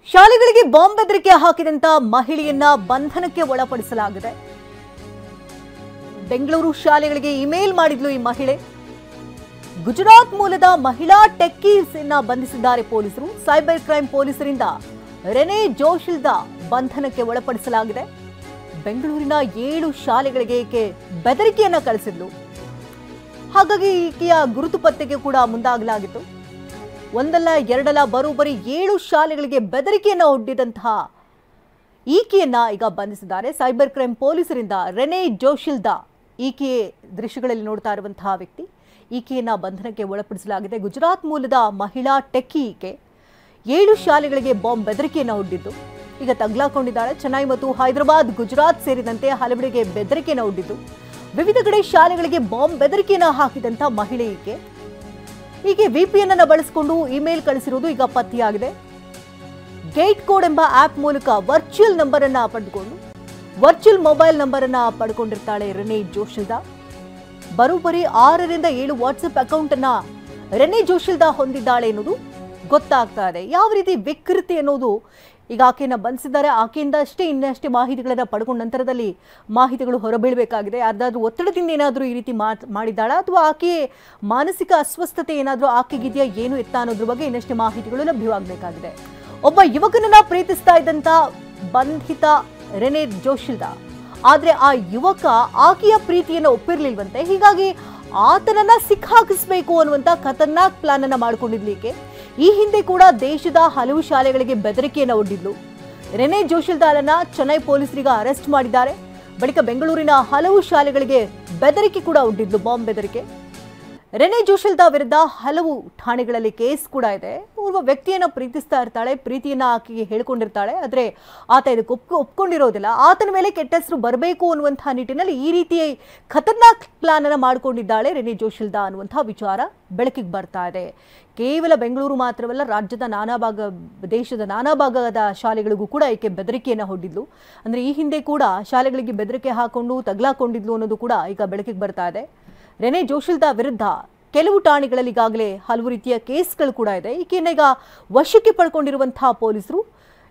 ಶಾಲೆಗಳಿಗೆ ಬಾಂಬ್ ಬೆದರಿಕೆ ಹಾಕಿದಂತ ಮಹಿಳೆಯನ್ನ ಬಂಧನಕ್ಕೆ ಒಳಪಡಿಸಲಾಗಿದೆ. ಬೆಂಗಳೂರು ಶಾಲೆಗಳಿಗೆ ಇಮೇಲ್ ಮಾಡಿದ್ಲು ಈ ಮಹಿಳೆ. ಗುಜರಾತ್ ಮೂಲದ ಮಹಿಳಾ ಟೆಕ್ಕೀಸ್ ಅನ್ನ ಬಂಧಿಸಿದ್ದಾರೆ ಪೊಲೀಸರು. ಸೈಬರ್ ಕ್ರೈಮ್ ಪೊಲೀಸರಿಂದ ರೆನೆ ಜೋಶಿಲ್ದಾ ಬಂಧನಕ್ಕೆ ಒಳಪಡಿಸಲಾಗಿದೆ. ಬೆಂಗಳೂರಿನ 7 ಶಾಲೆಗಳಿಗೆ ಈಕೆ ಬೆದರಿಕೆಯನ್ನ ಕಳಿಸಿದ್ಲು. ಹಾಗಾಗಿ ಈಕೆಯ ಗುರುತು ಪತ್ತೆಗೆ ಕೂಡ ಮುಂದಾಗಲಾಗಿತ್ತು. ಒಂದಲ್ಲ ಎರಡಲ್ಲ ಬರೋಬ್ಬರಿ 7 ಶಾಲೆಗಳಿಗೆ ಬೆದರಿಕೆಯನ್ನ ಒಡ್ಡಿದಂತಹ ಈಕೆಯನ್ನ ಈಗ ಬಂಧಿಸಿದ್ದಾರೆ. ಸೈಬರ್ ಕ್ರೈಮ್ ಪೊಲೀಸರಿಂದ ರೆನೆ ಜೋಶಿಲ್ದಾ ಈಕೆ ದೃಶ್ಯಗಳಲ್ಲಿ ನೋಡ್ತಾ ಇರುವಂತಹ ವ್ಯಕ್ತಿ, ಈಕೆಯನ್ನ ಬಂಧನಕ್ಕೆ ಒಳಪಡಿಸಲಾಗಿದೆ. ಗುಜರಾತ್ ಮೂಲದ ಮಹಿಳಾ ಟೆಕ್ಕಿ ಈಕೆ 7 ಶಾಲೆಗಳಿಗೆ ಬಾಂಬ್ ಬೆದರಿಕೆಯನ್ನ ಒಡ್ಡಿದ್ದು ಈಗ ತಗ್ಲಾಕೊಂಡಿದ್ದಾಳೆ. ಚೆನ್ನೈ ಮತ್ತು ಹೈದರಾಬಾದ್, ಗುಜರಾತ್ ಸೇರಿದಂತೆ ಹಲವೆಡೆಗೆ ಬೆದರಿಕೆಯನ್ನ ಒಡ್ಡಿದ್ದು ವಿವಿಧ ಕಡೆ ಶಾಲೆಗಳಿಗೆ ಬಾಂಬ್ ಬೆದರಿಕೆಯನ್ನ ಹಾಕಿದಂತ ಮಹಿಳೆ ಈಕೆ. ಹೀಗೆ ವಿಪಿಎನ್ ಅನ್ನು ಬಳಸಿಕೊಂಡು ಇಮೇಲ್ ಕಳಿಸಿರುವುದು ಈಗ ಪತ್ತೆಯಾಗಿದೆ. ಗೇಟ್ ಕೋಡ್ ಎಂಬ ಆಪ್ ಮೂಲಕ ವರ್ಚುವಲ್ ನಂಬರ್ ಅನ್ನ ಪಡೆದುಕೊಂಡು ವರ್ಚುವಲ್ ಮೊಬೈಲ್ ನಂಬರ್ ಅನ್ನ ಪಡ್ಕೊಂಡಿರ್ತಾಳೆ ರೆನೆ ಜೋಶಿಲ್ದಾ. ಬರೋಬ್ಬರಿ 6 ರಿಂದ 7 ವಾಟ್ಸ್ಆಪ್ ಅಕೌಂಟ್ ಅನ್ನ ರೆನೆ ಜೋಶಿಲ್ದಾ ಹೊಂದಿದ್ದಾಳೆ ಎನ್ನುವುದು ಗೊತ್ತಾಗ್ತಾ ಇದೆ. ಯಾವ ರೀತಿ ವಿಕೃತಿ ಅನ್ನೋದು ಈಗ ಆಕೆಯನ್ನ ಬಂಧಿಸಿದ್ದಾರೆ. ಆಕೆಯಿಂದ ಇನ್ನಷ್ಟೇ ಮಾಹಿತಿಗಳನ್ನ ಪಡ್ಕೊಂಡ ನಂತರದಲ್ಲಿ ಮಾಹಿತಿಗಳು ಹೊರಬೀಳಬೇಕಾಗಿದೆ. ಯಾರ್ದಾದ್ರೂ ಒತ್ತಡದಿಂದ ಏನಾದರೂ ಈ ರೀತಿ ಮಾಡಿದ್ದಾಳ ಅಥವಾ ಆಕೆ ಮಾನಸಿಕ ಅಸ್ವಸ್ಥತೆ ಏನಾದರೂ ಆಕೆಗಿದೆಯಾ ಏನು ಎತ್ತ ಅನ್ನೋದ್ರ ಬಗ್ಗೆ ಇನ್ನಷ್ಟೇ ಮಾಹಿತಿಗಳು ಲಭ್ಯವಾಗಬೇಕಾಗಿದೆ. ಒಬ್ಬ ಯುವಕನನ್ನ ಪ್ರೀತಿಸ್ತಾ ಇದ್ದಂತ ಬಂಧಿತ ರೆನೆ ಜೋಶಿಲ್ದಾ, ಆದ್ರೆ ಆ ಯುವಕ ಆಕೆಯ ಪ್ರೀತಿಯನ್ನು ಒಪ್ಪಿರ್ಲಿಲ್ವಂತೆ. ಹೀಗಾಗಿ ಆತನನ್ನ ಸಿಕ್ಕಾಕಿಸ್ಬೇಕು ಅನ್ನುವಂತ ಖತರ್ನಾಕ್ ಪ್ಲಾನ್ ಅನ್ನ ಮಾಡ್ಕೊಂಡಿದ್ಲಿಕ್ಕೆ ಈ ಹಿಂದೆ ಕೂಡ ದೇಶದ ಹಲವು ಶಾಲೆಗಳಿಗೆ ಬೆದರಿಕೆಯನ್ನು ಒಡ್ಡಿದ್ಲು. ರೆನೆ ಜೋಶಿಲ್ದಾಳನ್ನ ಚೆನ್ನೈ ಪೊಲೀಸರಿಗೆ ಅರೆಸ್ಟ್ ಮಾಡಿದ್ದಾರೆ. ಬಳಿಕ ಬೆಂಗಳೂರಿನ ಹಲವು ಶಾಲೆಗಳಿಗೆ ಬೆದರಿಕೆ ಕೂಡ ಒಡ್ಡಿದ್ಲು, ಬಾಂಬ್ ಬೆದರಿಕೆ. ರೆನೆ ಜೋಶಿಲ್ದಾ ವಿರುದ್ಧ ಹಲವು ಠಾಣೆಗಳಲ್ಲಿ ಕೇಸ್ ಕೂಡ ಇದೆ. ಓರ್ವ ವ್ಯಕ್ತಿಯನ್ನ ಪ್ರೀತಿಸ್ತಾ ಇರ್ತಾಳೆ, ಪ್ರೀತಿಯನ್ನ ಆಕೆಗೆ ಹೇಳ್ಕೊಂಡಿರ್ತಾಳೆ. ಆದ್ರೆ ಆತ ಇದಕ್ಕೆ ಒಪ್ಕೊಂಡಿರೋದಿಲ್ಲ. ಆತನ ಮೇಲೆ ಕೆಟ್ಟ ಹೆಸರು ಬರಬೇಕು ಅನ್ನುವಂತಹ ನಿಟ್ಟಿನಲ್ಲಿ ಈ ರೀತಿ ಖತರ್ನಾಕ್ ಪ್ಲಾನ್ ಅನ್ನ ಮಾಡ್ಕೊಂಡಿದ್ದಾಳೆ ರೆನೆ ಜೋಶಿಲ್ದಾ ಅನ್ನುವಂತಹ ವಿಚಾರ ಬೆಳಕಿಗೆ ಬರ್ತಾ ಇದೆ. ಕೇವಲ ಬೆಂಗಳೂರು ಮಾತ್ರವಲ್ಲ, ರಾಜ್ಯದ ದೇಶದ ನಾನಾ ಭಾಗದ ಶಾಲೆಗಳಿಗೂ ಕೂಡ ಈಕೆ ಬೆದರಿಕೆಯನ್ನು ಹೊಡ್ಡಿದ್ಲು. ಅಂದ್ರೆ ಈ ಹಿಂದೆ ಕೂಡ ಶಾಲೆಗಳಿಗೆ ಬೆದರಿಕೆ ಹಾಕೊಂಡು ತಗ್ಲಾಕೊಂಡಿದ್ಲು ಅನ್ನೋದು ಕೂಡ ಈಗ ಬೆಳಕಿಗೆ ಬರ್ತಾ ಇದೆ. ರೆನೆ ಜೋಶಿಲ್ದಾ ವಿರುದ್ಧ ಕೆಲವು ಠಾಣೆಗಳಲ್ಲಿ ಈಗಾಗಲೇ ಹಲವು ರೀತಿಯ ಕೇಸ್ಗಳು ಕೂಡ ಇದೆ. ಈಕೆಯನ್ನ ಈಗ ವಶಕ್ಕೆ ಪಡ್ಕೊಂಡಿರುವಂತಹ ಪೊಲೀಸರು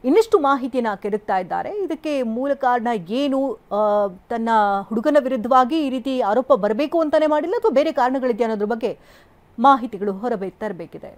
ಇನ್ನಷ್ಟು ಮಾಹಿತಿಯನ್ನ ಕೆದಕ್ತಾ ಇದ್ದಾರೆ. ಇದಕ್ಕೆ ಮೂಲ ಕಾರಣ ಏನು, ತನ್ನ ಹುಡುಗನ ವಿರುದ್ಧವಾಗಿ ಈ ರೀತಿ ಆರೋಪ ಬರಬೇಕು ಅಂತಾನೆ ಮಾಡಿಲ್ಲ ಅಥವಾ ಬೇರೆ ಕಾರಣಗಳಿದೆಯಾ ಅನ್ನೋದ್ರ ಬಗ್ಗೆ ಮಾಹಿತಿಗಳು ಹೊರಬೇ ತರಬೇಕಿದೆ.